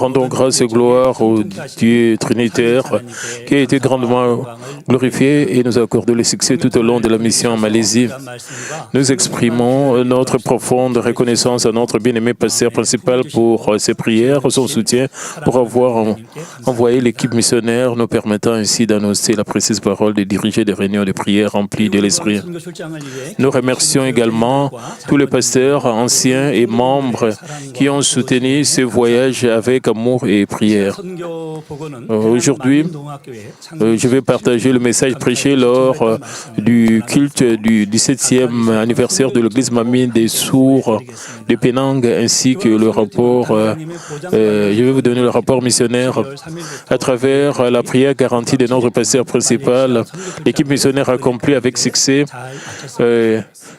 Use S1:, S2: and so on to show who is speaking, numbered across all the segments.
S1: Rendons grâce et gloire au Dieu Trinitaire qui a été grandement glorifié et nous a accordé le succès tout au long de la mission en Malaisie. Nous exprimons notre profonde reconnaissance à notre bien-aimé pasteur principal pour ses prières, son soutien, pour avoir envoyé l'équipe missionnaire, nous permettant ainsi d'annoncer la précise parole de diriger des réunions de prière remplies de l'Esprit. Nous remercions également tous les pasteurs anciens et membres qui ont soutenu ce voyage avec amour et prière. Aujourd'hui, je vais partager le message prêché lors du culte du 17e anniversaire de l'église Mamie des Sourds de Penang, ainsi que le rapport, je vais vous donner le rapport missionnaire. À travers la prière garantie de notre pasteur principal, l'équipe missionnaire a accompli avec succès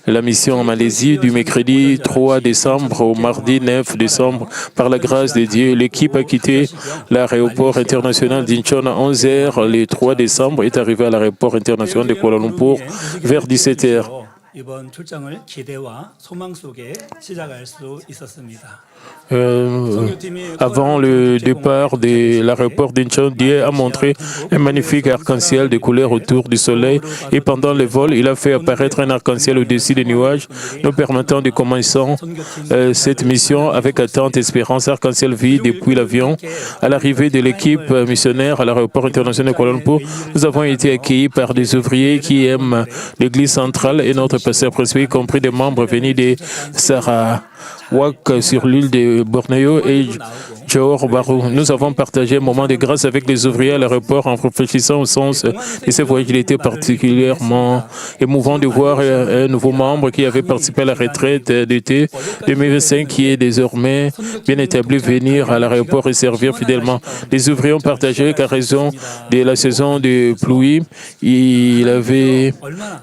S1: la mission en Malaisie du mercredi 3 décembre au mardi 9 décembre. Par la grâce de Dieu, l'équipe a quitté l'aéroport international d'Incheon à 11h le 3 décembre et est arrivée à l'aéroport international de Kuala Lumpur vers 17h. Avant le départ de l'aéroport d'Incheon, Dieu a montré un magnifique arc-en-ciel de couleurs autour du soleil et pendant le vol, il a fait apparaître un arc-en-ciel au-dessus des nuages, nous permettant de commencer cette mission avec attente, espérance, arc-en-ciel vide depuis l'avion. À l'arrivée de l'équipe missionnaire à l'aéroport international de Kuala Lumpur, nous avons été accueillis par des ouvriers qui aiment l'église centrale et notre pasteur principal, y compris des membres venus de Sarawak sur l'île de Bornéo et Johor Bahru. Nous avons partagé un moment de grâce avec les ouvriers à l'aéroport en réfléchissant au sens de ce voyage. Il était particulièrement émouvant de voir un nouveau membre qui avait participé à la retraite d'été 2025 qui est désormais bien établi venir à l'aéroport et servir fidèlement. Les ouvriers ont partagé qu'à raison de la saison de pluie, il avait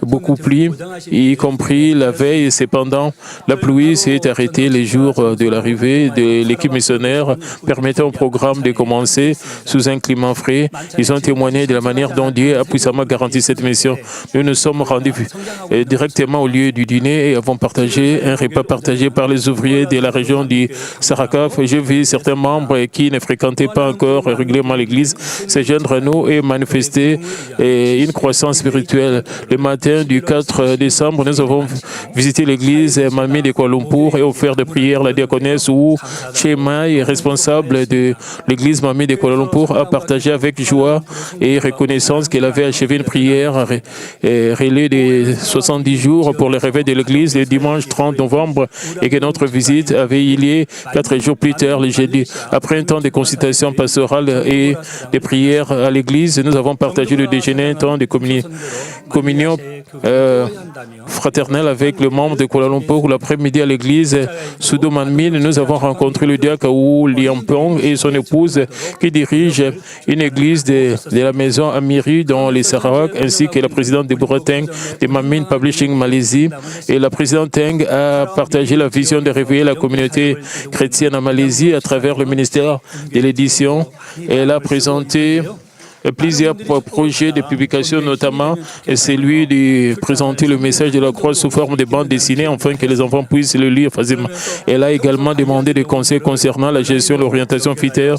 S1: beaucoup plu, y compris la veille. Cependant, la pluie s'est arrêtée les jours de l'arrivée de l'équipe missionnaire, permettant au programme de commencer sous un climat frais. Ils ont témoigné de la manière dont Dieu a puissamment garanti cette mission. Nous nous sommes rendus directement au lieu du dîner et avons partagé un repas partagé par les ouvriers de la région du Sarakaf. J'ai vu certains membres qui ne fréquentaient pas encore régulièrement l'église se joindre à nous et manifester une croissance spirituelle. Le matin du 4 décembre, nous avons visité l'église Mamie de Kuala Lumpur et offert des prières. La diaconesse Wu Chemai, responsable de l'église Mamie de Kuala Lumpur, a partagé avec joie et reconnaissance qu'elle avait achevé une prière relais de 70 jours pour le réveil de l'église le dimanche 30 novembre et que notre visite avait eu lieu 4 jours plus tard, le jeudi. Après un temps de consultation pastorale et de prières à l'église, nous avons partagé le déjeuner, un temps de communion fraternelle avec le membre de Kuala Lumpur. L'après-midi à l'église Sudomanmin, nous avons rencontré le diacre Wu Liampong et son épouse qui dirige une église de la maison Amiri dans les Sarawak, ainsi que la présidente Deborah Teng de Mamin Publishing Malaisie. Et la présidente Teng a partagé la vision de réveiller la communauté chrétienne en Malaisie à travers le ministère de l'édition. Elle a présenté plusieurs projets de publication, notamment celui de présenter le message de la croix sous forme de bande dessinée afin que les enfants puissent le lire facilement. Elle a également demandé des conseils concernant la gestion et l'orientation future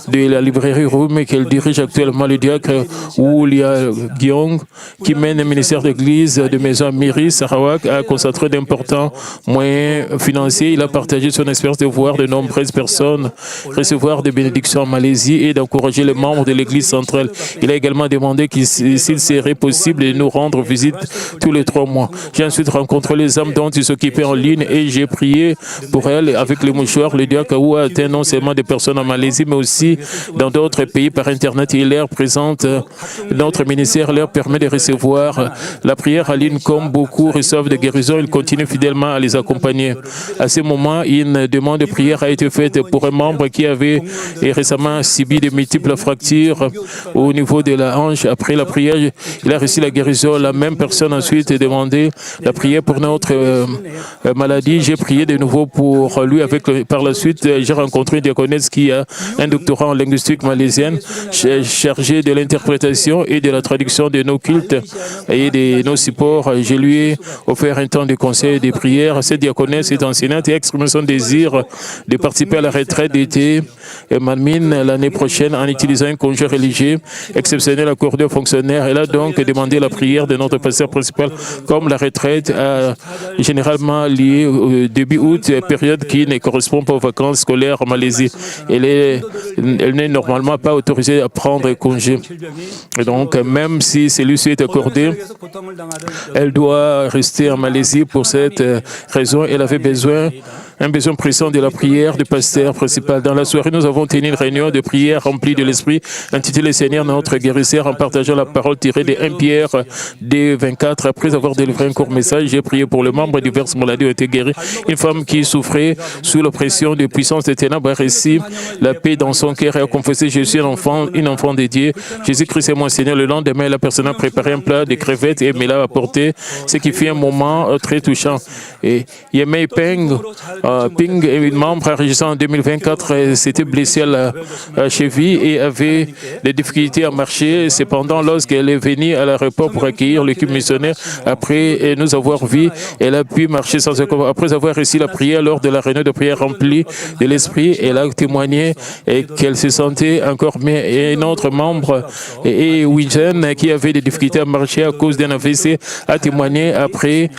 S1: de la librairie Room qu'elle dirige actuellement. Le diacre Wu Lia Gyong, qui mène un ministère d'église de maison à Miri, Sarawak, a consacré d'importants moyens financiers. Il a partagé son expérience de voir de nombreuses personnes recevoir des bénédictions en Malaisie et d'encourager les membres de l'église centrale. Il a également demandé s'il serait possible de nous rendre visite tous les 3 mois. J'ai ensuite rencontré les âmes dont il s'occupait en ligne et j'ai prié pour elles avec les mouchoirs. Le diacre Wu a atteint non seulement des personnes en Malaisie, mais aussi dans d'autres pays par Internet. Il leur présente notre ministère, leur permet de recevoir la prière en ligne comme beaucoup reçoivent des guérisons. Il continue fidèlement à les accompagner. À ce moment, une demande de prière a été faite pour un membre qui avait récemment subi de multiples fractures au niveau de la hanche. Après la prière, il a reçu la guérison. La même personne ensuite a demandé la prière pour notre maladie. J'ai prié de nouveau pour lui. Par la suite, j'ai rencontré une diaconesse qui a un doctorat en linguistique malaisienne, chargée de l'interprétation et de la traduction de nos cultes et de nos supports. Je lui ai offert un temps de conseil et de prière. Cette diaconesse est enseignante et a exprimé son désir de participer à la retraite d'été Manmin l'année prochaine en utilisant un congé religieux exceptionnel accordé aux fonctionnaires. Elle a donc demandé la prière de notre pasteur principal, comme la retraite généralement liée au début août, période qui ne correspond pas aux vacances scolaires en Malaisie. Elle n'est normalement pas autorisée à prendre congé. Et donc, même si celui-ci est accordé, elle doit rester en Malaisie pour cette raison. Elle avait un besoin pressant de la prière du pasteur principal. Dans la soirée, nous avons tenu une réunion de prière remplie de l'Esprit, intitulée Seigneur notre guérisseur, en partageant la parole tirée de 1 Pierre 2:24. Après avoir délivré un court message, j'ai prié pour le membre diverses maladies ont été guéries. Une femme qui souffrait sous l'oppression de puissance des ténèbres a reçu la paix dans son cœur et a confessé je suis une enfant de Dieu. Jésus-Christ est mon Seigneur. Le lendemain, la personne a préparé un plat de crevettes et me l'a apporté, ce qui fit un moment très touchant. Et Yemei Ping, une membre enregistrée en 2024, s'était blessée à la cheville et avait des difficultés à marcher. Cependant, lorsqu'elle est venue à l'aéroport pour accueillir l'équipe missionnaire, après nous avoir vus, elle a pu marcher sans encombre. Après avoir reçu la prière lors de la réunion de prière remplie de l'Esprit, elle a témoigné qu'elle se sentait encore mieux. Et un autre membre, Wijen, qui avait des difficultés à marcher à cause d'un AVC, a témoigné après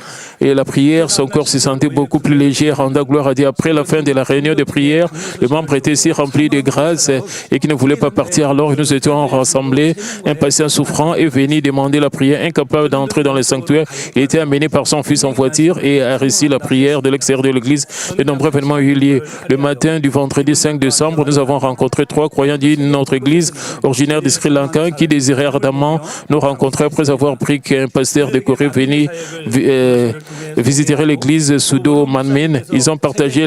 S1: la prière, son corps se sentait beaucoup plus léger, rendant gloire à Dieu. Après la fin de la réunion de prière, les membres étaient si remplis de grâce et qui ne voulaient pas partir. Alors nous étions rassemblés. Un patient souffrant est venu demander la prière. Incapable d'entrer dans le sanctuaire, il était amené par son fils en voiture et a reçu la prière de l'extérieur de l'église. De nombreux événements ont eu lieu. Le matin du vendredi 5 décembre, nous avons rencontré 3 croyants d'une autre église originaire du Sri Lanka qui désiraient ardemment nous rencontrer après avoir pris qu'un pasteur de Corée venait visiterait l'église Sudo Manmin. Ils ont partagé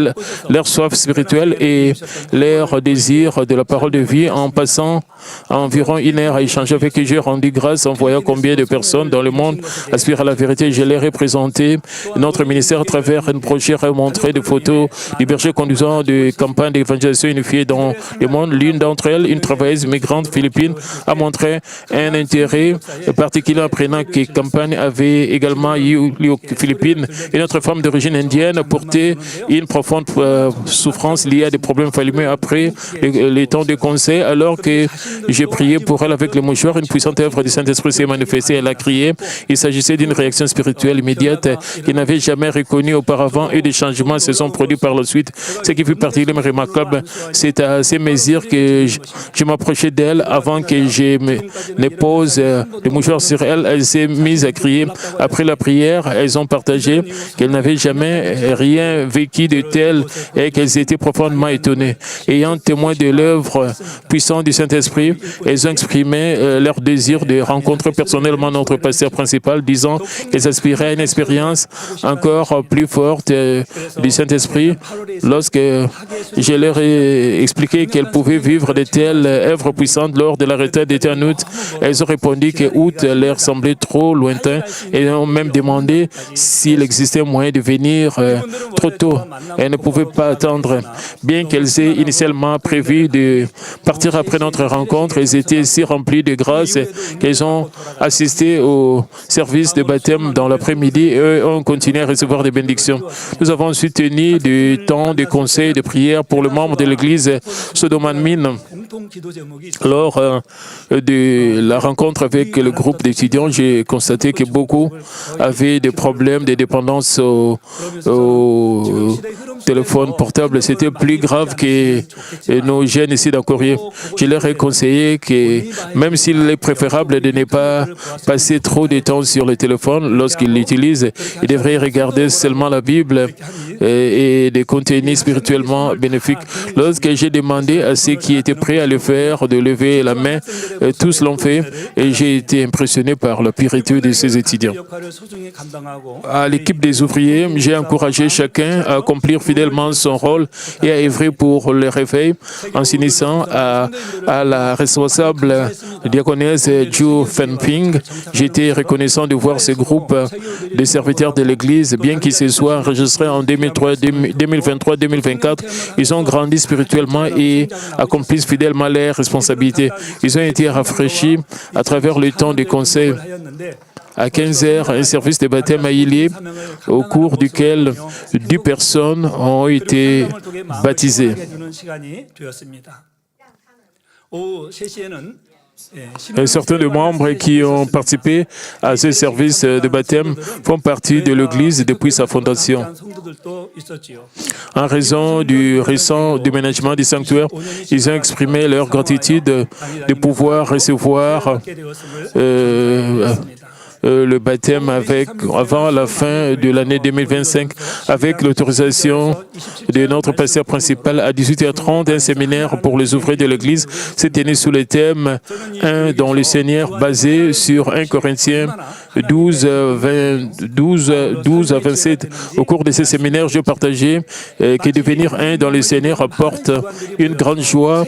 S1: leur soif spirituelle et leur désir de la parole de vie en passant environ 1 heure à échanger avec eux. J'ai rendu grâce en voyant combien de personnes dans le monde aspirent à la vérité. Je leur ai présenté notre ministère à travers une brochure et montré des photos du berger conduisant de campagnes d'évangélisation unifiée dans le monde. L'une d'entre elles, une travailleuse migrante philippine, a montré un intérêt particulier apprenant que campagne avait également eu aux Philippines. Une autre femme d'origine indienne portait une profonde souffrance liée à des problèmes familiaux. Après les temps de conseil, alors que j'ai prié pour elle avec le mouchoir, une puissante œuvre du Saint-Esprit s'est manifestée. Elle a crié. Il s'agissait d'une réaction spirituelle immédiate qu'il n'avait jamais reconnue auparavant et des changements se sont produits par la suite. Ce qui fut particulièrement remarquable, c'est à ces mesures que je m'approchais d'elle avant que je ne pose le mouchoir sur elle. Elle s'est mise à crier. Après la prière, elles ont partagé qu'elles n'avaient jamais rien vécu de tel et qu'elles étaient profondément étonnées. Ayant témoin de l'œuvre puissante du Saint-Esprit, elles ont exprimé leur désir de rencontrer personnellement notre pasteur principal, disant qu'elles aspiraient à une expérience encore plus forte du Saint-Esprit. Lorsque je leur ai expliqué qu'elles pouvaient vivre de telles œuvres puissantes lors de la retraite d'été en août, elles ont répondu que août leur semblait trop lointain et ont même demandé s'il existait moyen de venir trop tôt. Elles ne pouvaient pas attendre. Bien qu'elles aient initialement prévu de partir après notre rencontre, elles étaient si remplies de grâce qu'elles ont assisté au service de baptême dans l'après-midi et ont continué à recevoir des bénédictions. Nous avons ensuite tenu du temps de conseil et de prière pour le membre de l'église Sudo Manmin. Lors de la rencontre avec le groupe d'étudiants, j'ai constaté que beaucoup avaient des problèmes de dépendance au téléphone portable. C'était plus grave que nos jeunes ici dans Corée. Je leur ai conseillé que même s'il est préférable de ne pas passer trop de temps sur le téléphone lorsqu'ils l'utilisent, ils devraient regarder seulement la Bible et des contenus spirituellement bénéfiques. Lorsque j'ai demandé à ceux qui étaient prêts à le faire de lever la main, tous l'ont fait et j'ai été impressionné par la pureté de ces étudiants. À l'équipe des ouvriers, j'ai encouragé chacun à accomplir fidèlement son rôle et à œuvrer pour le réveil en s'unissant à la responsable diaconesse Ju Fenping. J'étais reconnaissant de voir ce groupe de serviteurs de l'Église, bien qu'ils se soient enregistrés en 2023-2024, ils ont grandi spirituellement et accomplissent fidèlement leurs responsabilités. Ils ont été rafraîchis à travers le temps de conseil. À 15 heures, un service de baptême a eu lieu, au cours duquel 10 personnes ont été baptisées. Certains des membres qui ont participé à ce service de baptême font partie de l'Église depuis sa fondation. En raison du récent déménagement du sanctuaire, ils ont exprimé leur gratitude de pouvoir recevoir le baptême avant la fin de l'année 2025, avec l'autorisation de notre pasteur principal à 18h30, un séminaire pour les ouvriers de l'Église s'est tenu sous le thème 1 dans le Seigneur, basé sur 1 Corinthiens 12 à 27. Au cours de ce séminaire, j'ai partagé que devenir un dans le Seigneur apporte une grande joie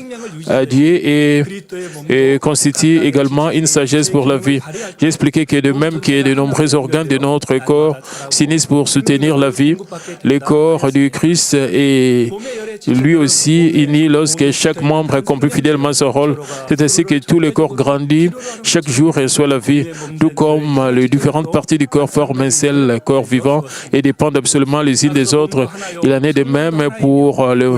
S1: à Dieu et constitue également une sagesse pour la vie. J'ai expliqué que de même que de nombreux organes de notre corps s'unissent pour soutenir la vie, le corps du Christ est lui aussi uni lorsque chaque membre accomplit fidèlement son rôle. C'est ainsi que tout le corps grandit, chaque jour reçoit la vie, tout comme les différentes parties du corps forment un seul corps vivant et dépendent absolument les unes des autres. Il en est de même pour les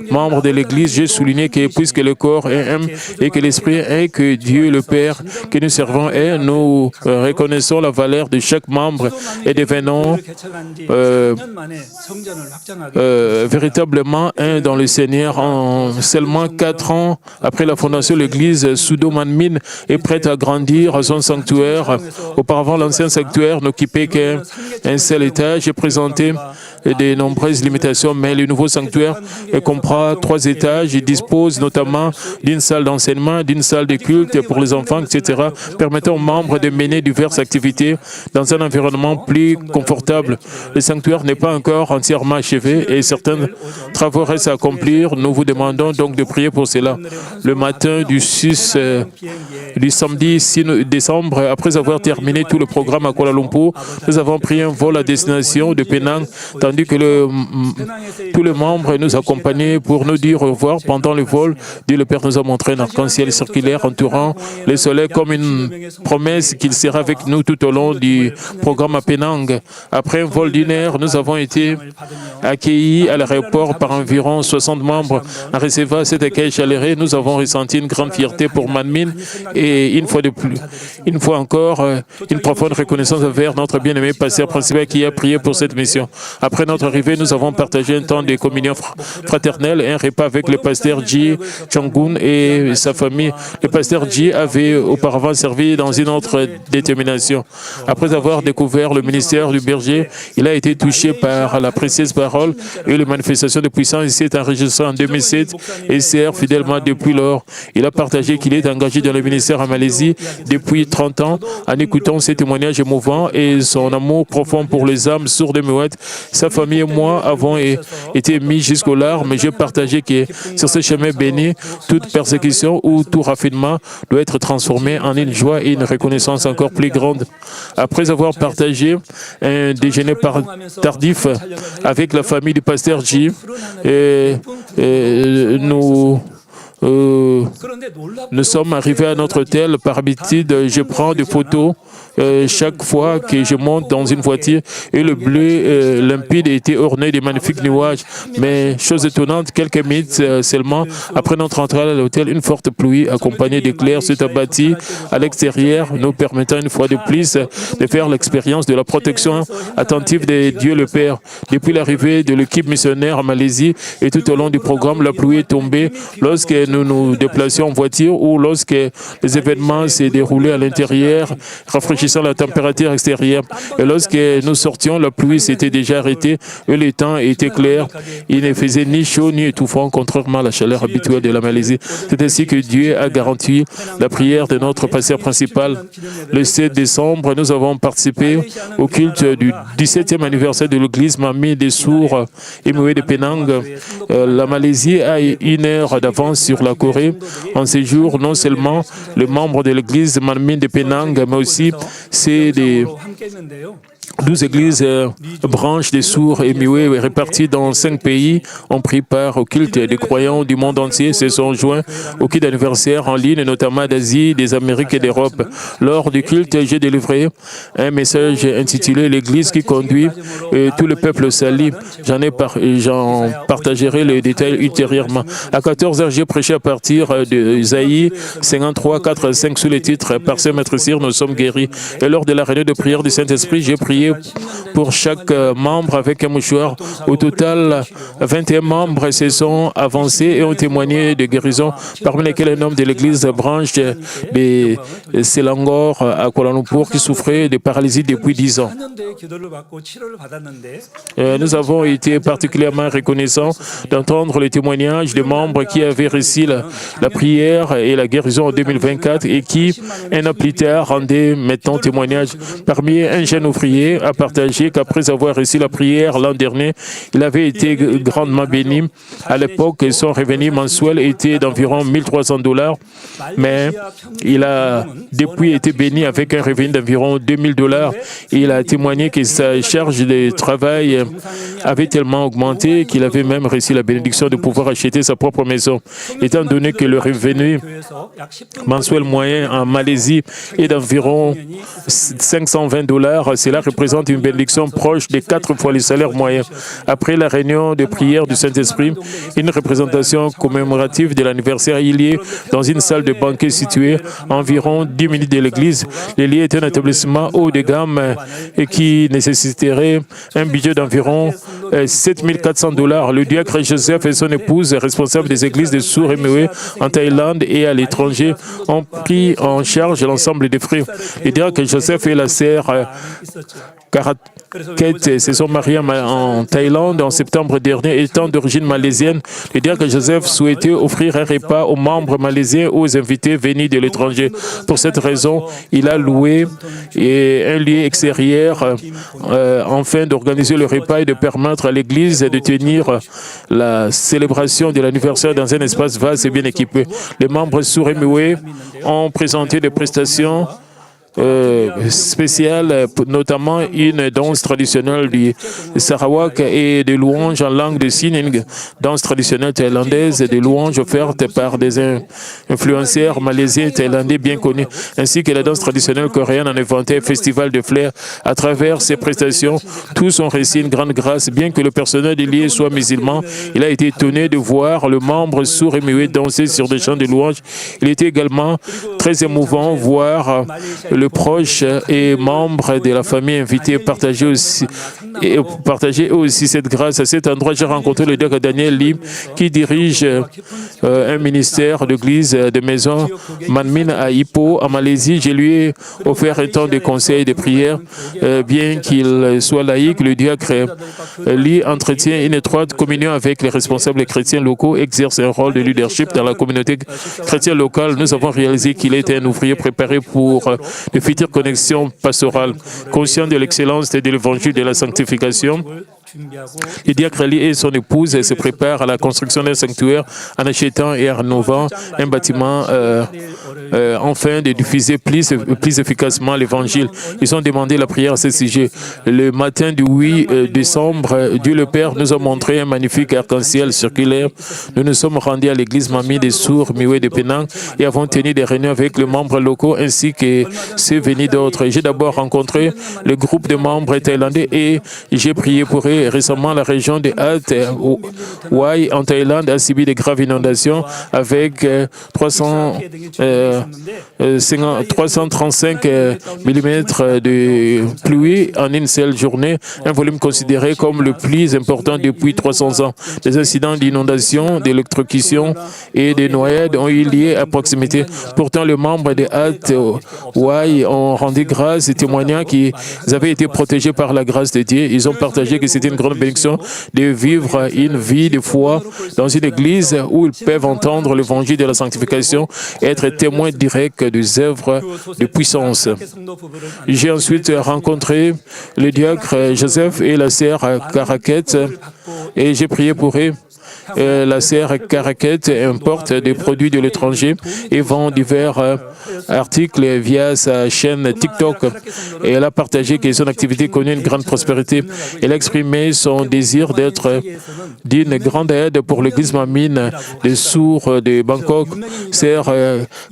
S1: membres de l'Église. J'ai souligné que puisque le corps est un et que l'Esprit est, que Dieu le Père que nous servons est, nous reconnaissons la valeur de chaque membre et devenons véritablement un dans le Seigneur. En seulement 4 ans après la fondation de l'Église, Sudo Manmin est prête à grandir à son sanctuaire. Auparavant, l'ancien sanctuaire n'occupait qu'un seul étage et présentait de nombreuses limitations, mais le nouveau sanctuaire comprend 3 étages. Il dispose notamment d'une salle d'enseignement, d'une salle de culte pour les enfants, etc., permettant aux membres de mener diverses activités dans un environnement plus confortable. Le sanctuaire n'est pas encore entièrement achevé et certains travaux restent à accomplir. Nous vous demandons donc de prier pour cela. Le matin du samedi 6 décembre, après avoir terminé tout le programme à Kuala Lumpur, nous avons pris un vol à destination de Penang, tandis que tous les membres nous accompagnaient pour nous dire au revoir. Pendant le vol, Dieu le Père nous a montré un arc-en-ciel circulaire entourant le soleil comme une promesse qu'il sera avec nous tout au long du programme à Penang. Après un vol d'1 heure, nous avons été accueillis à l'aéroport par environ 60 membres. En recevant cet accueil chaleureux, nous avons ressenti une grande fierté pour Manmin et une fois encore, une profonde reconnaissance envers notre bien-aimé pasteur principal qui a prié pour cette mission. Après notre arrivée, nous avons partagé un temps de communion fraternelle et un repas avec le pasteur Ji Chang-gun et sa famille. Le pasteur Ji avait auparavant servi dans une autre détermination. Après avoir découvert le ministère du berger, il a été touché par la précieuse parole et les manifestations de puissance. Il s'est enregistré en 2007 et sert fidèlement depuis lors. Il a partagé qu'il est engagé dans le ministère en Malaisie depuis 30 ans. En écoutant ces témoignages émouvants et son amour profond pour les âmes sourdes et muettes, sa famille et moi avons été mis jusqu'aux larmes. J'ai partagé que sur ce chemin béni, toute persécution ou tout raffinement doit être transformé en une joie et une reconnaissance encore plus grande. Après avoir partagé un déjeuner tardif avec la famille du pasteur Ji, nous sommes arrivés à notre hôtel. Par habitude, je prends des photos chaque fois que je monte dans une voiture et le bleu limpide était orné de magnifiques nuages. Mais chose étonnante, quelques minutes seulement après notre entrée à l'hôtel, une forte pluie accompagnée d'éclairs s'est abattue à l'extérieur, nous permettant une fois de plus de faire l'expérience de la protection attentive de Dieu le Père. Depuis l'arrivée de l'équipe missionnaire en Malaisie et tout au long du programme, la pluie est tombée lorsque nous nous déplacions en voiture ou lorsque les événements s'est déroulés à l'intérieur, rafraîchissant la température extérieure. Et lorsque nous sortions, la pluie s'était déjà arrêtée et le temps était clair. Il ne faisait ni chaud ni étouffant, contrairement à la chaleur habituelle de la Malaisie. C'est ainsi que Dieu a garanti la prière de notre pasteur principal. Le 7 décembre, nous avons participé au culte du 17e anniversaire de l'église Mamie des Sourds et Muets de Penang. La Malaisie a 1 heure d'avance sur la Corée. en ces jours, non seulement les membres de l'église Manmin de Penang, mais aussi c'est des 12 églises branches des sourds et muets réparties dans 5 pays ont pris part au culte des croyants du monde entier se sont joints au culte d'anniversaire en ligne, notamment d'Asie, des Amériques et d'Europe. Lors du culte, j'ai délivré un message intitulé « L'Église qui conduit tout le peuple au salut ». J'en partagerai les détails ultérieurement. À 14h, j'ai prêché à partir de Isaïe 53, 4, 5 sous les titres « Par ce maître Cyr, nous sommes guéris ». Et lors de la réunion de prière du Saint-Esprit, j'ai prié pour chaque membre avec un mouchoir. Au total, 21 membres se sont avancés et ont témoigné de guérison, parmi lesquels un homme de l'église branche de Selangor à Kuala Lumpur qui souffrait de paralysie depuis 10 ans. Nous avons été particulièrement reconnaissants d'entendre les témoignages des membres qui avaient réussi la prière et la guérison en 2024 et qui, un an plus tard, rendaient maintenant témoignage. Parmi un jeune ouvrier a partagé qu'après avoir reçu la prière l'an dernier, il avait été grandement béni. À l'époque, son revenu mensuel était d'environ $1,300, mais il a depuis été béni avec un revenu d'environ $2,000. Il a témoigné que sa charge de travail avait tellement augmenté qu'il avait même reçu la bénédiction de pouvoir acheter sa propre maison. Étant donné que le revenu mensuel moyen en Malaisie est d'environ $520, cela représente une bénédiction proche de 4 fois le salaire moyen. Après la réunion de prière du Saint-Esprit, une représentation commémorative de l'anniversaire a eu lieu dans une salle de banquet située à environ 10 minutes de l'église. Le lieu est un établissement haut de gamme et qui nécessiterait un budget d'environ $7,400. Le diacre Joseph et son épouse, responsables des églises de sourds et muets en Thaïlande et à l'étranger, ont pris en charge l'ensemble des frais. Le diacre Joseph et la sœur Kate se sont mariés en Thaïlande en septembre dernier. Étant d'origine malaisienne, le diacre Joseph souhaitait offrir un repas aux membres malaisiens ou aux invités venus de l'étranger. Pour cette raison, il a loué un lieu extérieur afin d'organiser le repas et de permettre à l'église de tenir la célébration de l'anniversaire dans un espace vaste et bien équipé. Les membres sourds et muets ont présenté des prestations spéciale, notamment une danse traditionnelle du Sarawak et des louanges en langue de signes, danse traditionnelle thaïlandaise et des louanges offertes par des influenceurs malaisiens et thaïlandais bien connus, ainsi que la danse traditionnelle coréenne en inventé un festival de flair. À travers ces prestations, tous ont reçu une grande grâce. Bien que le personnel du lieu soit musulman, il a été étonné de voir le membre sourd et muet danser sur des chants de louanges. Il était également très émouvant voir le proche et membres de la famille invités partager aussi cette grâce. À cet endroit, j'ai rencontré le diacre Daniel Lim qui dirige un ministère d'église de maison Manmin à Ipoh, en Malaisie. Je lui ai offert un temps de conseils et de prières. Bien qu'il soit laïque, le diacre Lee entretient une étroite communion avec les responsables chrétiens locaux, exerce un rôle de leadership dans la communauté chrétienne locale. Nous avons réalisé qu'il était un ouvrier préparé pour de futures connexions pastorales, conscient de l'excellence et de l'évangile de la sanctification. Le diacre Ali et son épouse se préparent à la construction d'un sanctuaire en achetant et en rénovant un bâtiment afin de diffuser plus efficacement l'évangile. Ils ont demandé la prière à ce sujet. Le matin du 8 décembre, Dieu le Père nous a montré un magnifique arc-en-ciel circulaire. Nous nous sommes rendus à l'église Mamie des sourds muets de Penang et avons tenu des réunions avec les membres locaux ainsi que ceux venus d'autres. J'ai d'abord rencontré le groupe de membres thaïlandais et j'ai prié pour eux. Récemment, la région de Hat Wai en Thaïlande a subi de graves inondations avec 335 mm de pluie en une seule journée, un volume considéré comme le plus important depuis 300 ans. Des incidents d'inondation, d'électrocution et de noyades ont eu lieu à proximité. Pourtant, les membres de Hat Wai ont rendu grâce et témoignant qu'ils avaient été protégés par la grâce de Dieu. Ils ont partagé que c'était une grande bénédiction de vivre une vie de foi dans une église où ils peuvent entendre l'évangile de la sanctification et être témoins directs des œuvres de puissance. J'ai ensuite rencontré le diacre Joseph et la sœur Karaket et j'ai prié pour eux. la sœur Caraquette importe des produits de l'étranger et vend divers articles via sa chaîne TikTok. Et elle a partagé que son activité connaît une grande prospérité. Elle a exprimé son désir d'être d'une grande aide pour l'église Mamine des sourds de Bangkok. Sœur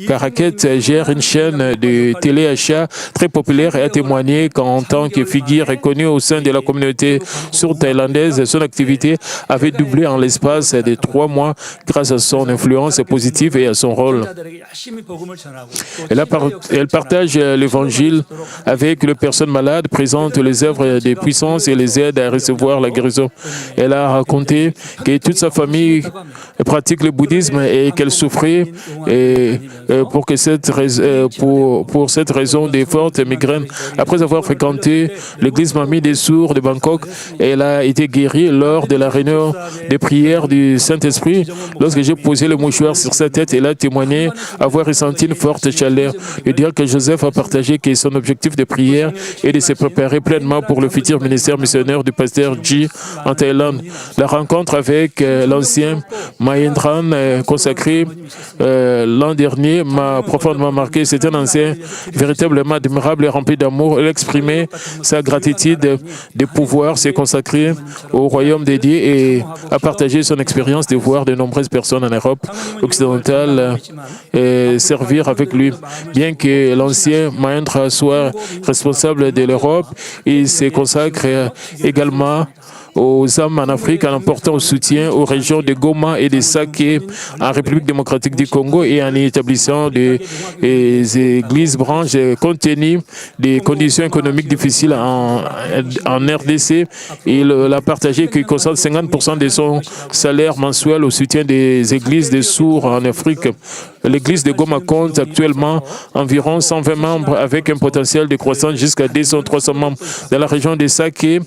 S1: Caraquette gère une chaîne de téléachat très populaire et a témoigné qu'en tant que figure reconnue au sein de la communauté sourde thaïlandaise, son activité avait doublé en l'espace de 3 mois grâce à son influence positive et à son rôle. Elle partage l'évangile avec les personnes malades, présente les œuvres des puissances et les aide à recevoir la guérison. Elle a raconté que toute sa famille pratique le bouddhisme et qu'elle souffrait pour cette raison des fortes migraines. Après avoir fréquenté l'église Mamie des sourds de Bangkok, elle a été guérie lors de la réunion des prières du Saint-Esprit. Lorsque j'ai posé le mouchoir sur sa tête, elle a témoigné avoir ressenti une forte chaleur. Et dire que Joseph a partagé que son objectif de prière est de se préparer pleinement pour le futur ministère missionnaire du pasteur Ji en Thaïlande. La rencontre avec l'ancien Mahindran consacré l'an dernier m'a profondément marqué. C'est un ancien véritablement admirable et rempli d'amour. Elle exprimait sa gratitude de pouvoir se consacrer au royaume dédié et a partagé son expérience de voir de nombreuses personnes en Europe occidentale servir avec lui. Bien que l'ancien Mahendra soit responsable de l'Europe, il se consacre également aux âmes en Afrique en apportant soutien aux régions de Goma et de Saké en République démocratique du Congo et en établissant des églises branches compte tenu des conditions économiques difficiles en RDC. Il a partagé qu'il concentre 50% de son salaire mensuel au soutien des églises des sourds en Afrique. L'église de Goma compte actuellement environ 120 membres avec un potentiel de croissance jusqu'à 200-300 membres. Dans la région de Saké,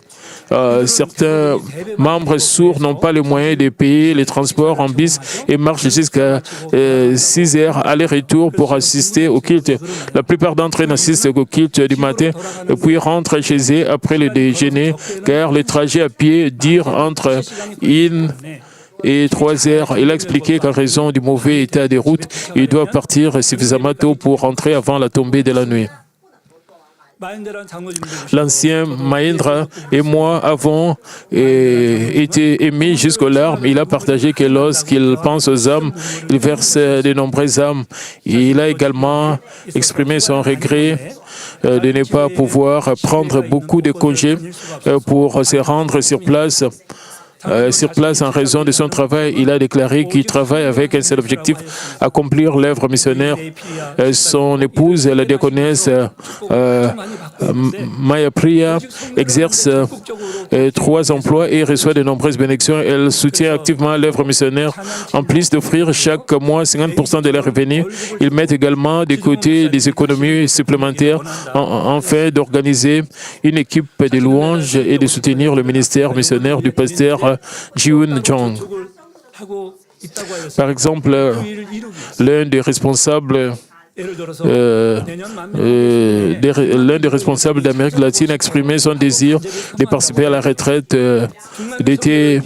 S1: certains membres sourds n'ont pas les moyens de payer les transports en bus et marchent jusqu'à 6 heures aller-retour pour assister au culte. La plupart d'entre eux n'assistent qu'au culte du matin puis rentrent chez eux après le déjeuner car le trajet à pied dure entre 1 et 3 heures. Il a expliqué qu'en raison du mauvais état des routes, il doit partir suffisamment tôt pour rentrer avant la tombée de la nuit. L'ancien Mahindra et moi avons été émis jusqu'aux larmes. Il a partagé que lorsqu'il pense aux âmes, il verse de nombreuses âmes. Il a également exprimé son regret de ne pas pouvoir prendre beaucoup de congés pour se rendre sur place en raison de son travail. Il a déclaré qu'il travaille avec un seul objectif, accomplir l'œuvre missionnaire. Son épouse, la diaconesse Maya Priya, exerce 3 emplois et reçoit de nombreuses bénédictions. Elle soutient activement l'œuvre missionnaire. En plus d'offrir chaque mois 50% de leurs revenus, ils mettent également de côté des économies supplémentaires afin d'organiser une équipe de louanges et de soutenir le ministère missionnaire du pasteur Jiun Jong. Par exemple, l'un des responsables d'Amérique latine a exprimé son désir de participer à la retraite d'été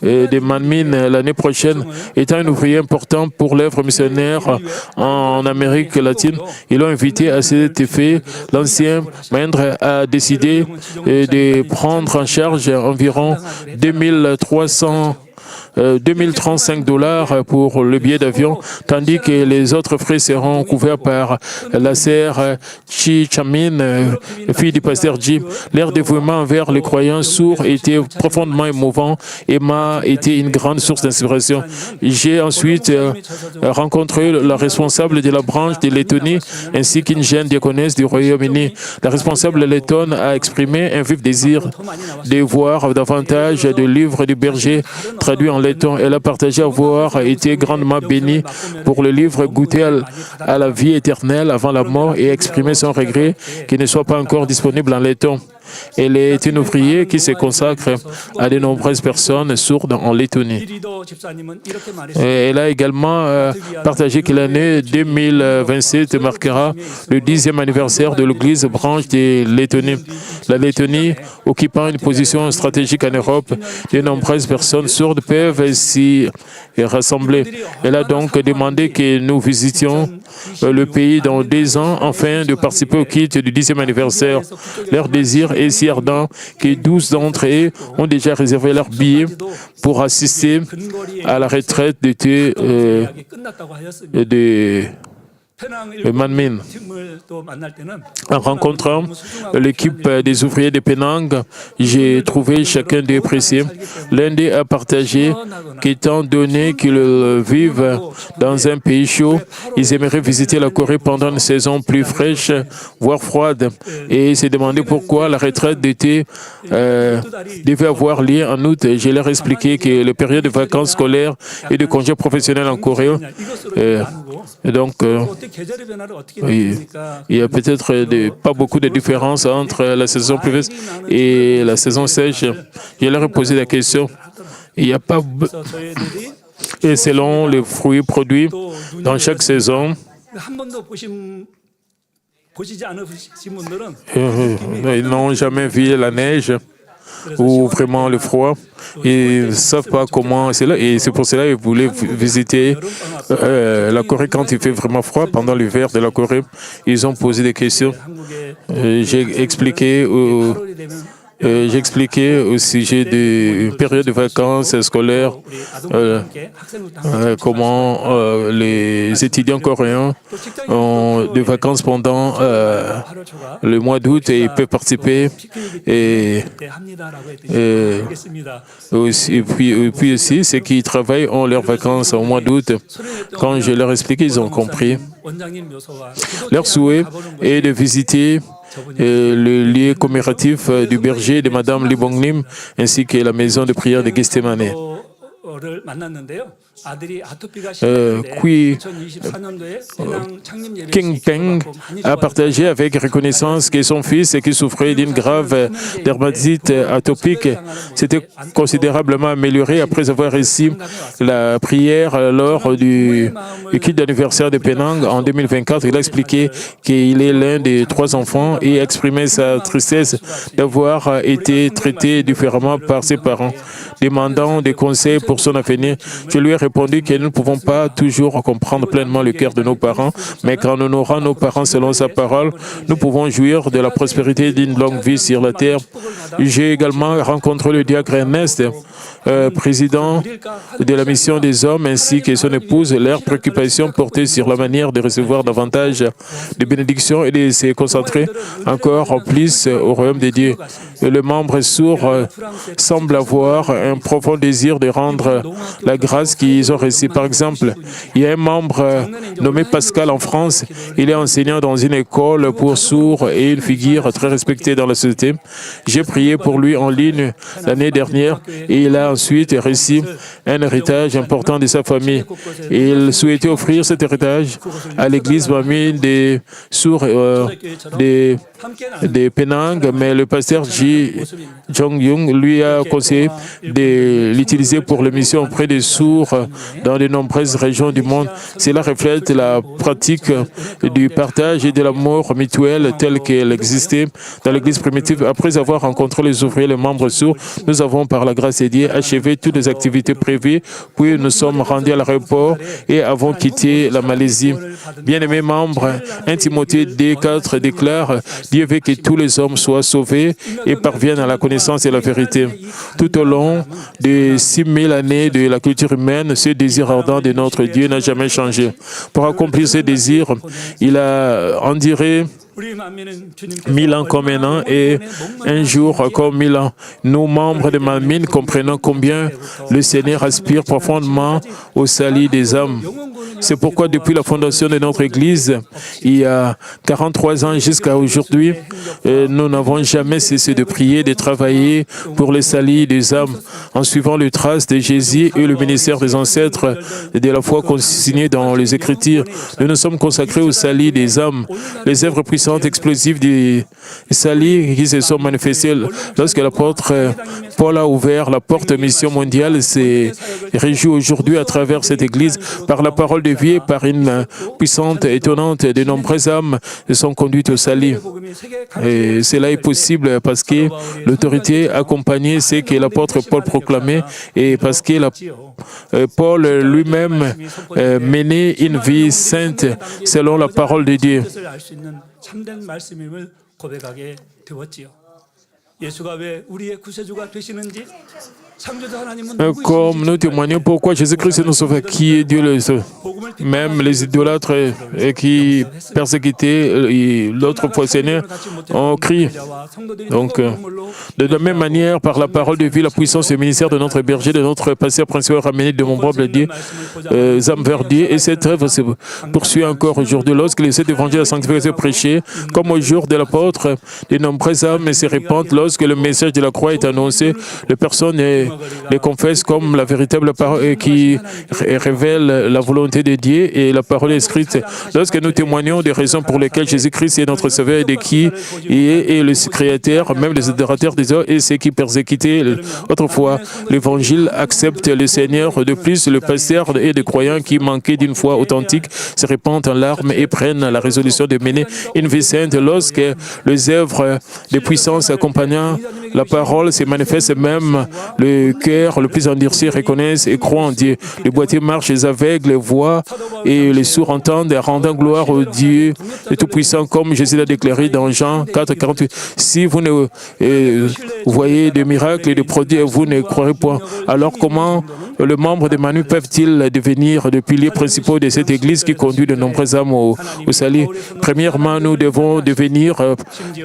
S1: de Manmin l'année prochaine. Étant un ouvrier important pour l'œuvre missionnaire en Amérique latine, ils l'ont invité à cet effet. L'ancien Mahendra a décidé de prendre en charge environ 2035 $ pour le billet d'avion, tandis que les autres frais seront couverts par la sœur Chi Chamin, fille du pasteur Ji. Leur dévouement envers les croyants sourds était profondément émouvant et m'a été une grande source d'inspiration. J'ai ensuite rencontré la responsable de la branche de Lettonie ainsi qu'une jeune diaconesse du Royaume-Uni. La responsable lettonne a exprimé un vif désir de voir davantage de livres du berger traduits en letton. Elle a partagé avoir été grandement bénie pour le livre Goûter à la vie éternelle avant la mort et exprimé son regret qu'il ne soit pas encore disponible en letton. Elle est une ouvrière qui se consacre à de nombreuses personnes sourdes en Lettonie. Elle a également partagé que l'année 2027 marquera le 10e anniversaire de l'Église branche de Lettonie. La Lettonie occupant une position stratégique en Europe, de nombreuses personnes sourdes peuvent s'y rassembler. Elle a donc demandé que nous visitions le pays dans 2 ans afin de participer au culte du 10e anniversaire. Leur désir est si ardent que 12 d'entre eux ont déjà réservé leur billet pour assister à la retraite d'été de Manmin. En rencontrant l'équipe des ouvriers de Penang, j'ai trouvé chacun d'eux précieux. L'un d'eux a partagé qu'étant donné qu'ils vivent dans un pays chaud, ils aimeraient visiter la Corée pendant une saison plus fraîche, voire froide, et se demandaient pourquoi la retraite d'été devait avoir lieu en août. Je leur ai expliqué que la période de vacances scolaires et de congés professionnels en Corée, donc il y a peut-être pas beaucoup de différence entre la saison pluvieuse et la saison sèche. Je leur ai posé la question. Il n'y a pas... Et selon les fruits produits dans chaque saison, ils n'ont jamais vu la neige ou vraiment le froid. Ils ne savent pas comment c'est là. Et c'est pour cela qu'ils voulaient visiter la Corée quand il fait vraiment froid. Pendant l'hiver de la Corée, ils ont posé des questions. J'ai expliqué au sujet des périodes de vacances scolaires, comment les étudiants coréens ont des vacances pendant le mois d'août et ils peuvent participer. Et puis aussi, ceux qui travaillent ont leurs vacances au mois d'août. Quand je leur ai expliqué, ils ont compris. Leur souhait est de visiter le lieu commémoratif du berger de Madame Lee Bong-nim ainsi que la maison de prière de Gethsemane. King Peng a partagé avec reconnaissance que son fils, qui souffrait d'une grave dermatite atopique, s'était considérablement amélioré après avoir reçu la prière lors du culte d'anniversaire de Penang en 2024. Il a expliqué qu'il est l'un des 3 enfants et a exprimé sa tristesse d'avoir été traité différemment par ses parents. Demandant des conseils pour son avenir, je lui ai répondu que nous ne pouvons pas toujours comprendre pleinement le cœur de nos parents, mais qu'en honorant nos parents selon sa parole, nous pouvons jouir de la prospérité d'une longue vie sur la terre. J'ai également rencontré le diacre Ernest, président de la mission des hommes, ainsi que son épouse. Leurs préoccupations portaient sur la manière de recevoir davantage de bénédictions et de se concentrer encore plus au royaume de Dieu. Le membre sourd semble avoir un profond désir de rendre la grâce qu'ils ont reçue. Par exemple, il y a un membre nommé Pascal en France. Il est enseignant dans une école pour sourds et une figure très respectée dans la société. J'ai prié pour lui en ligne l'année dernière et il a ensuite reçu un héritage important de sa famille. Il souhaitait offrir cet héritage à l'église Manmin des sourds de Penang, mais le pasteur Ji Jong-yung lui a conseillé de l'utiliser pour les missions auprès des sourds dans de nombreuses régions du monde. Cela reflète la pratique du partage et de l'amour mutuel tel qu'elle existait dans l'Église primitive. Après avoir rencontré les ouvriers, les membres sourds, nous avons, par la grâce de Dieu, achevé toutes les activités prévues, puis nous sommes rendus à l'aéroport et avons quitté la Malaisie. Bien-aimés membres, 1 Timothée 2:4 déclare « Dieu veut que tous les hommes soient sauvés et parviennent à la connaissance de la vérité. » Tout au long des 6000 années de la culture humaine, ce désir ardent de notre Dieu n'a jamais changé. Pour accomplir ce désir, il a enduré 1000 ans comme un an et un jour comme 1000 ans. Nous, membres de Manmin, comprenons combien le Seigneur aspire profondément au salut des âmes. C'est pourquoi depuis la fondation de notre Église, il y a 43 ans jusqu'à aujourd'hui, nous n'avons jamais cessé de prier, de travailler pour le salut des âmes, en suivant les traces de Jésus et le ministère des ancêtres de la foi consignée dans les Écritures. Nous nous sommes consacrés au salut des âmes. Les œuvres puissantes explosifs du Sali qui se sont manifestés lorsque l'apôtre Paul a ouvert la porte mission mondiale, s'est réjoui aujourd'hui à travers cette Église par la parole de vie et par une puissante, étonnante, de nombreuses âmes sont conduites au salut. Et cela est possible parce que l'autorité accompagnait ce que l'apôtre Paul proclamait et parce que Paul lui-même menait une vie sainte selon la parole de Dieu. Comme nous témoignons pourquoi Jésus-Christ est notre sauveur, qui est Dieu le sauveur. Même les idolâtres qui persécutaient l'autre poissonnier ont crié. Donc, de la même manière, par la parole de vie, la puissance et le ministère de notre berger, de notre pasteur principal ramené de mon propre Dieu, âme vers Dieu, et cette œuvre se poursuit encore aujourd'hui. Lorsque les sept évangiles de la sanctification prêchés, comme au jour de l'apôtre, de nombreuses âmes se répandent. Lorsque le message de la croix est annoncé, les personnes les confessent comme la véritable parole qui révèle la volonté de Dieu et la parole écrite. Lorsque nous témoignons des raisons pour lesquelles Jésus-Christ est notre Sauveur et de qui il est le Créateur, même les adorateurs des hommes et ceux qui persécutaient autrefois l'Évangile acceptent le Seigneur. De plus, le pasteur et des croyants qui manquaient d'une foi authentique se répandent en larmes et prennent la résolution de mener une vie sainte. Lorsque les œuvres de puissance accompagnant la parole se manifestent, même le cœur le plus endurci reconnaissent et croient en Dieu. Les boiteux marchent, les aveugles voient et les sourds entendent, rendant gloire au Dieu le Tout-Puissant, comme Jésus l'a déclaré dans Jean 4, 48. Si vous ne voyez des miracles et des prodiges, vous ne croirez point. Alors comment les membres de Manu peuvent-ils devenir des piliers principaux de cette Église qui conduit de nombreuses âmes au salut? Premièrement, nous devons devenir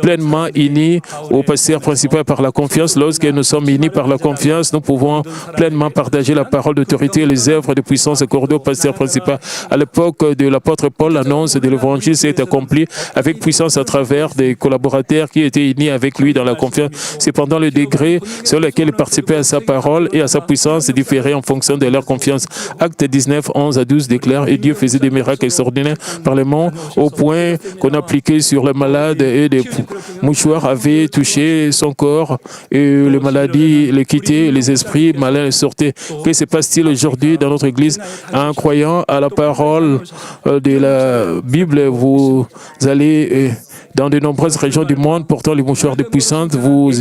S1: pleinement unis au pasteur principal par la confiance. Lorsque nous sommes unis par la confiance, nous pouvons pleinement partager la parole d'autorité et les œuvres de puissance accordées au pasteur principal. À l'époque de l'apôtre Paul, l'annonce de l'Évangile s'est accomplie avec puissance à travers des collaborateurs qui étaient unis avec lui dans la confiance. Cependant, le degré sur lequel ils participaient à sa parole et à sa puissance différait en fonction de leur confiance. Acte 19, 11 à 12 déclare « Et Dieu faisait des miracles extraordinaires par les mains, au point qu'on appliquait sur le malade et des mouchoirs avaient touché son corps et les maladies les quittaient, les esprits malins sortaient. » Que se passe-t-il aujourd'hui dans notre Église? En croyant à la parole de la Bible, vous allez dans de nombreuses régions du monde, portant les mouchoirs de puissance, vous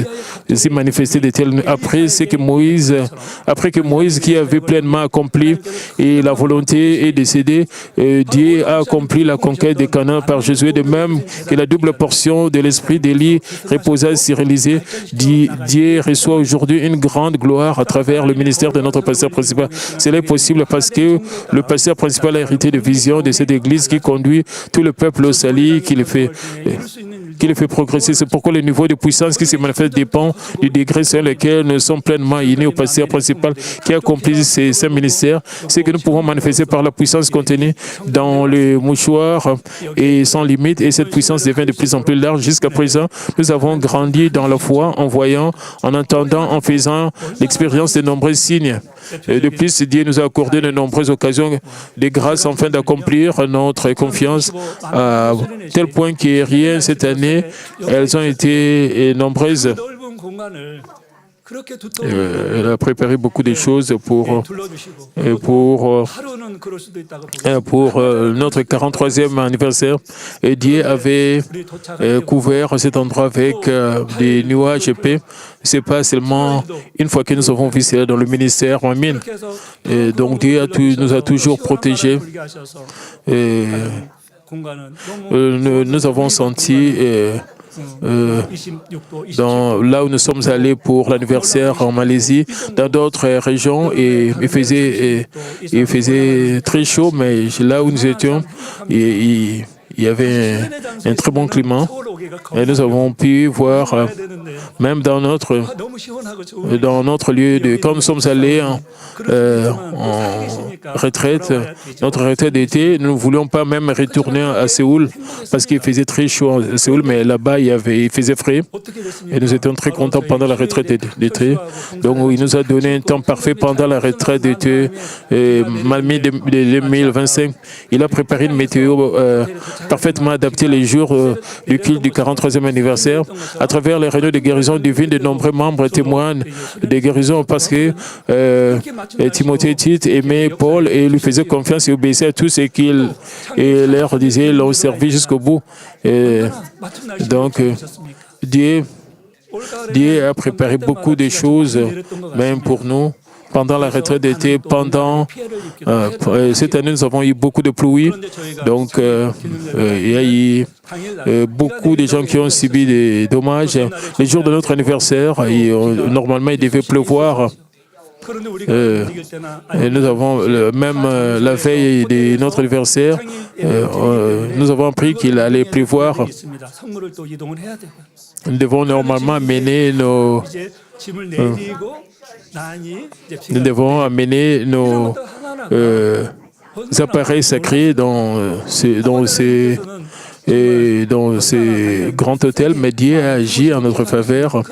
S1: y manifestez de tels. Après que Moïse, qui avait pleinement accompli et la volonté est décédé, Dieu a accompli la conquête de Canaan par Jésus. De même que la double portion de l'esprit d'Élie reposa sur Élisée, Dieu reçoit aujourd'hui une grande gloire à travers le ministère de notre pasteur principal. Cela est possible parce que le pasteur principal a hérité de visions de cette Église qui conduit tout le peuple au salut, qui le fait progresser. C'est pourquoi le niveau de puissance qui se manifeste dépend du degré sur lequel nous sommes pleinement unis au pasteur principal qui accomplit ces saints ministères. C'est que nous pouvons manifester par la puissance contenue dans le mouchoir et sans limite, et cette puissance devient de plus en plus large. Jusqu'à présent, nous avons grandi dans la foi en voyant, en entendant, en faisant l'expérience de nombreux signes. Et de plus, Dieu nous a accordé de nombreuses occasions de grâce afin d'accomplir notre confiance à tel point que rien cette année, elles ont été nombreuses. Elle a préparé beaucoup de choses pour notre 43e anniversaire. Et Dieu avait couvert cet endroit avec des nuages épais. Ce n'est pas seulement une fois que nous avons vu cela dans le ministère en mine. Et donc Dieu nous a toujours protégés. Et nous avons senti là où nous sommes allés pour l'anniversaire en Malaisie, dans d'autres régions, et il faisait très chaud, mais là où nous étions, il y avait un très bon climat. Et nous avons pu voir, même dans notre lieu, quand nous sommes allés en retraite, notre retraite d'été, nous ne voulions pas même retourner à Séoul parce qu'il faisait très chaud à Séoul, mais là-bas, il faisait frais. Et nous étions très contents pendant la retraite d'été. Donc, il nous a donné un temps parfait pendant la retraite d'été, mi 2025. Il a préparé une météo parfaitement adapté les jours du culte du 43e anniversaire. À travers les réunions de guérison divine, de nombreux membres témoignent des guérisons parce que Timothée et Tite aimaient Paul et lui faisaient confiance et obéissaient à tout ce qu'il leur disait, l'ont servi jusqu'au bout. Donc, Dieu a préparé beaucoup de choses, même pour nous. Pendant la retraite d'été, cette année, nous avons eu beaucoup de pluie. Donc, il y a eu beaucoup de gens qui ont subi des dommages. Le jour de notre anniversaire, normalement, il devait pleuvoir. Et nous avons, même la veille de notre anniversaire, nous avons appris qu'il allait pleuvoir. Nous devons normalement amener nos appareils sacrés dans ces grands hôtels, mais Dieu a agi en notre faveur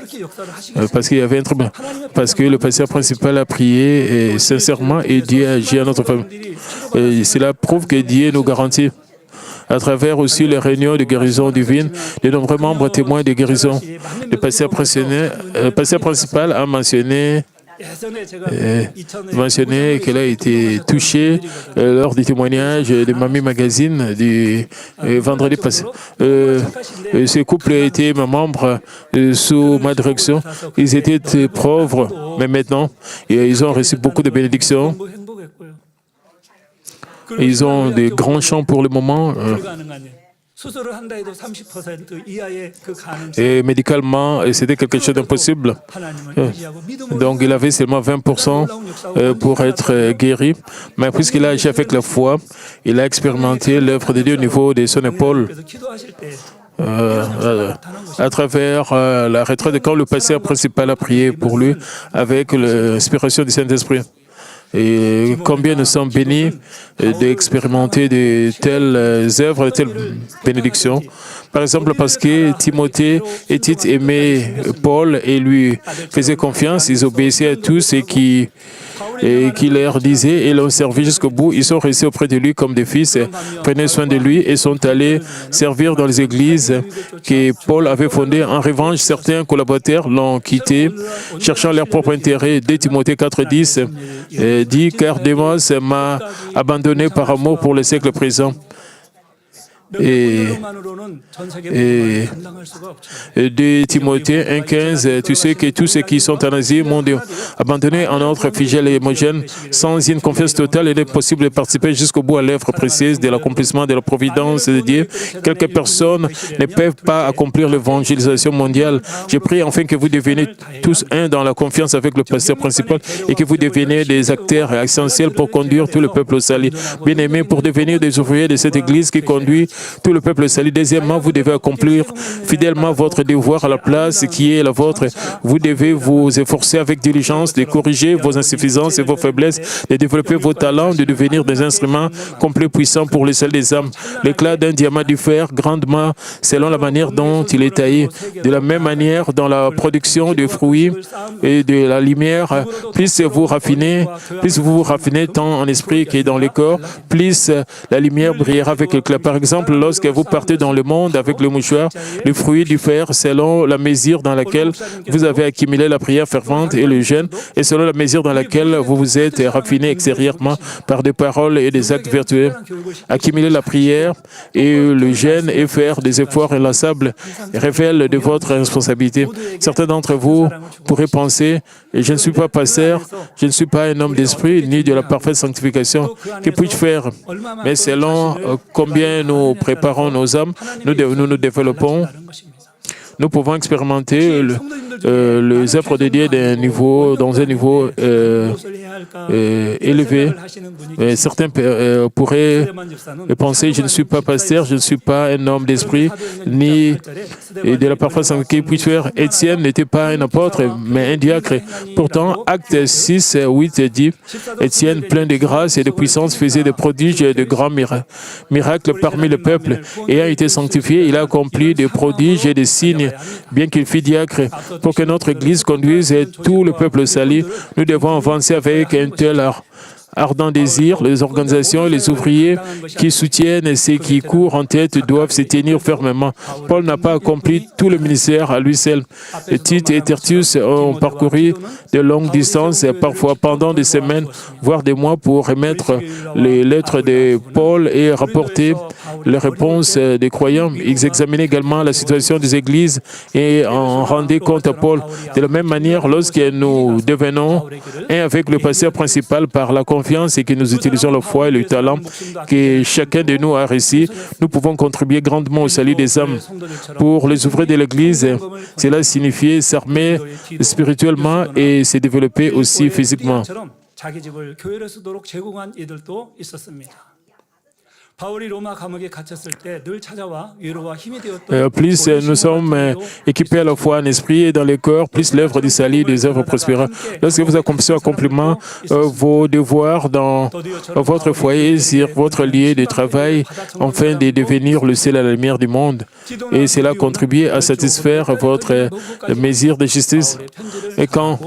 S1: parce qu'il y avait parce que le pasteur principal a prié sincèrement et Dieu a agi en notre faveur. Cela prouve que Dieu nous garantit. À travers aussi les réunions de guérison divine, de nombreux membres témoins de guérison. Le pasteur principal a mentionné qu'elle a été touchée lors du témoignage de Mamie Magazine du vendredi passé. Ce couple était membre sous ma direction. Ils étaient pauvres, mais maintenant, ils ont reçu beaucoup de bénédictions. Ils ont des grands champs pour le moment. Et médicalement, c'était quelque chose d'impossible. Donc, il avait seulement 20% pour être guéri. Mais puisqu'il a agi avec la foi, il a expérimenté l'œuvre de Dieu au niveau de son épaule. À travers la retraite, quand le pasteur principal a prié pour lui avec l'inspiration du Saint-Esprit. Et combien nous sommes bénis d'expérimenter de telles œuvres, de telles bénédictions. Par exemple, parce que Timothée et Tite aimaient Paul et lui faisaient confiance, ils obéissaient à tout ce qui leur disait et l'ont servi jusqu'au bout. Ils sont restés auprès de lui comme des fils, prenaient soin de lui et sont allés servir dans les églises que Paul avait fondées. En revanche, certains collaborateurs l'ont quitté, cherchant leur propre intérêt. Dès Timothée 4,10 dit « Car Démos m'a abandonné par amour pour le siècle présent. » Et de Timothée 1,15, tu sais que tous ceux qui sont en Asie m'ont abandonné en ordre figel et homogène. Sans une confiance totale, il est possible de participer jusqu'au bout à l'œuvre précise de l'accomplissement de la providence de Dieu. Quelques personnes ne peuvent pas accomplir l'évangélisation mondiale. Je prie enfin que vous deveniez tous un dans la confiance avec le pasteur principal et que vous deveniez des acteurs essentiels pour conduire tout le peuple au salut. Bien-aimés, pour devenir des ouvriers de cette Église qui conduit tout le peuple salut. Deuxièmement, vous devez accomplir fidèlement votre devoir à la place qui est la vôtre. Vous devez vous efforcer avec diligence de corriger vos insuffisances et vos faiblesses, de développer vos talents, de devenir des instruments complets puissants pour le salut des âmes. L'éclat d'un diamant diffère grandement selon la manière dont il est taillé. De la même manière, dans la production de fruits et de la lumière, plus vous vous raffinez tant en esprit que dans le corps, plus la lumière brillera avec l'éclat. Par exemple, lorsque vous partez dans le monde avec le mouchoir, le fruit diffère selon la mesure dans laquelle vous avez accumulé la prière fervente et le jeûne, et selon la mesure dans laquelle vous vous êtes raffiné extérieurement par des paroles et des actes vertueux. Accumuler la prière et le jeûne et faire des efforts inlassables révèlent de votre responsabilité. Certains d'entre vous pourraient penser « Je ne suis pas pasteur, je ne suis pas un homme d'esprit, ni de la parfaite sanctification. Que puis-je faire ?» Mais selon combien nous préparons nos âmes, nous nous développons, nous pouvons expérimenter les œuvres de Dieu dans un niveau élevé. Certains pourraient penser, je ne suis pas pasteur, je ne suis pas un homme d'esprit, ni de la parfaite sanctification. Étienne n'était pas un apôtre, mais un diacre. Pourtant, Actes 6, 8 dit, Étienne, plein de grâce et de puissance, faisait des prodiges et de grands miracles parmi le peuple. Ayant été sanctifié, il a accompli des prodiges et des signes, bien qu'il fût diacre. Pour que notre Église conduise tout le peuple au salut, nous devons avancer avec un tel ardent désir, les organisations et les ouvriers qui soutiennent et ceux qui courent en tête doivent se tenir fermement. Paul n'a pas accompli tout le ministère à lui seul. Tite et Tertius ont parcouru de longues distances, parfois pendant des semaines, voire des mois, pour remettre les lettres de Paul et rapporter les réponses des croyants. Ils examinaient également la situation des églises et en rendaient compte à Paul. De la même manière, lorsque nous devenons un avec le pasteur principal par la confiance et que nous utilisons la foi et le talent que chacun de nous a reçu, nous pouvons contribuer grandement au salut des âmes. Pour les ouvriers de l'Église, cela signifiait s'armer spirituellement et se développer aussi physiquement. Plus nous sommes équipés à la fois en esprit et dans le corps, plus l'œuvre du salut des œuvres prospérera. Lorsque vous accomplissez accomplement vos devoirs dans votre foyer, sur votre lieu de travail, afin de devenir le sel à la lumière du monde, et cela contribue à satisfaire votre désir de justice. Et quand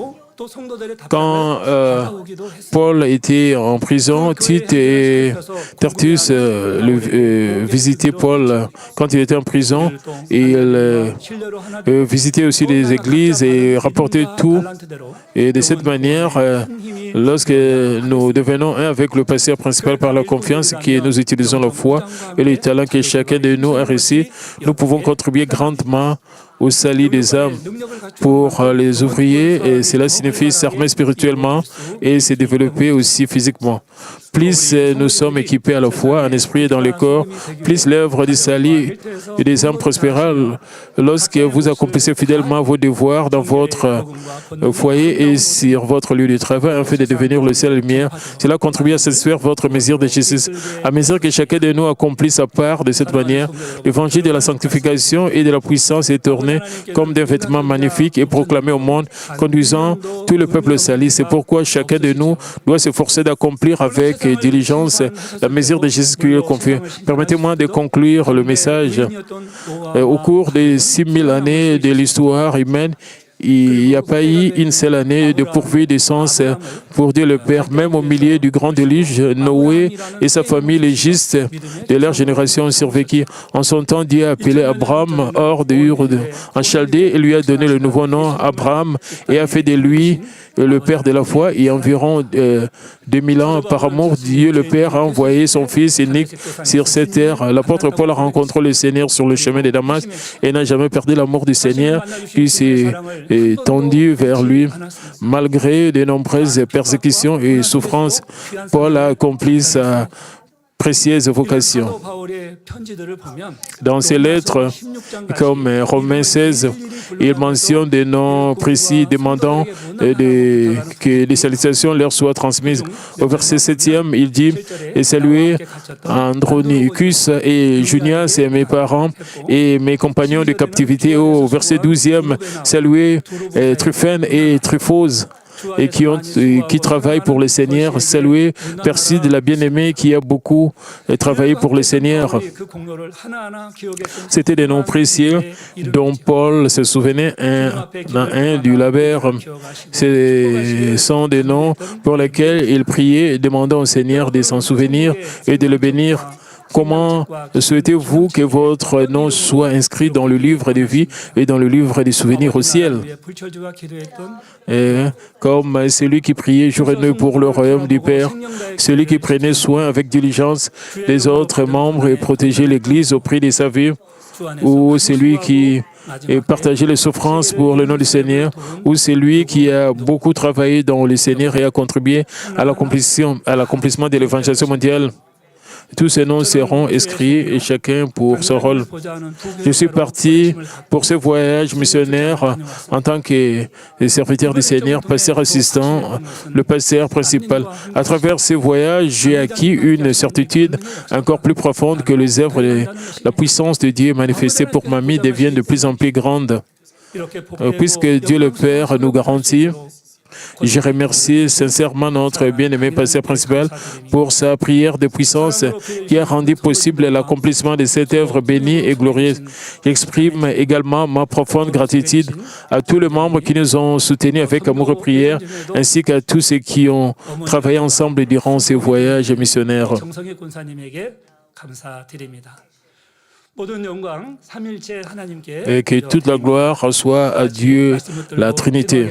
S1: Paul était en prison, Tite et Tertius visitaient Paul quand il était en prison. Ils visitaient aussi les églises et rapportaient tout. Et de cette manière, lorsque nous devenons un avec le pasteur principal par la confiance, que nous utilisons la foi et les talents que chacun de nous a reçus, nous pouvons contribuer grandement au salut des âmes. Pour les ouvriers, et cela signifie s'armer spirituellement et se développer aussi physiquement. Plus nous sommes équipés à la fois, en esprit et dans le corps, plus l'œuvre du salut et des âmes prospérera. Lorsque vous accomplissez fidèlement vos devoirs dans votre foyer et sur votre lieu de travail, afin de devenir le ciel et la lumière, cela contribue à satisfaire votre mesure de justice. À mesure que chacun de nous accomplit sa part de cette manière, l'évangile de la sanctification et de la puissance est tourné comme des vêtements magnifiques et proclamé au monde, conduisant tout le peuple au salut. C'est pourquoi chacun de nous doit s'efforcer d'accomplir avec diligence la mesure de Jésus qui lui est confiée. Permettez-moi de conclure le message. Au cours des 6000 années de l'histoire humaine, il n'y a pas eu une seule année de pourvue d'essence pour Dieu le Père. Même au milieu du grand déluge, Noé et sa famille, les justes de leur génération, ont survécu. En son temps, Dieu a appelé Abraham hors de Ur en Chaldée et lui a donné le nouveau nom Abraham et a fait de lui le Père de la foi. Et environ 2000 ans par amour, Dieu le Père a envoyé son Fils unique sur cette terre. L'apôtre Paul a rencontré le Seigneur sur le chemin de Damas et n'a jamais perdu l'amour du Seigneur qui s'est tendu vers lui. Malgré de nombreuses persécutions et souffrances, Paul a accompli sa précieuse vocation. Dans ses lettres, comme Romains 16, il mentionne des noms précis demandant que les salutations leur soient transmises. Au verset 7e, il dit « Et saluez Andronicus et Junias et mes parents et mes compagnons de captivité. » Au verset 12e, « Saluez Tryphène et Tryphose. » Et qui travaillent pour le Seigneur. Saluez Perside, la bien-aimée, qui a beaucoup travaillé pour le Seigneur. C'était des noms précieux dont Paul se souvenait un du labeur. Ce sont des noms pour lesquels il priait, demandant au Seigneur de s'en souvenir et de le bénir. Comment souhaitez-vous que votre nom soit inscrit dans le livre de vie et dans le livre des souvenirs au ciel? Et comme celui qui priait jour et nuit pour le royaume du Père, celui qui prenait soin avec diligence des autres membres et protégeait l'Église au prix de sa vie, ou celui qui partageait les souffrances pour le nom du Seigneur, ou celui qui a beaucoup travaillé dans le Seigneur et a contribué à l'accomplissement de l'évangélisation mondiale. Tous ces noms seront inscrits et chacun pour son rôle. Je suis parti pour ce voyage missionnaire en tant que serviteur du Seigneur, pasteur assistant, le pasteur principal. À travers ce voyage, j'ai acquis une certitude encore plus profonde que les œuvres de la puissance de Dieu manifestée pour mamie deviennent de plus en plus grandes. Puisque Dieu le Père nous garantit Je remercie sincèrement notre bien-aimé pasteur principal pour sa prière de puissance qui a rendu possible l'accomplissement de cette œuvre bénie et glorieuse. J'exprime également ma profonde gratitude à tous les membres qui nous ont soutenus avec amour et prière, ainsi qu'à tous ceux qui ont travaillé ensemble durant ces voyages missionnaires. Et que toute la gloire soit à Dieu, la Trinité.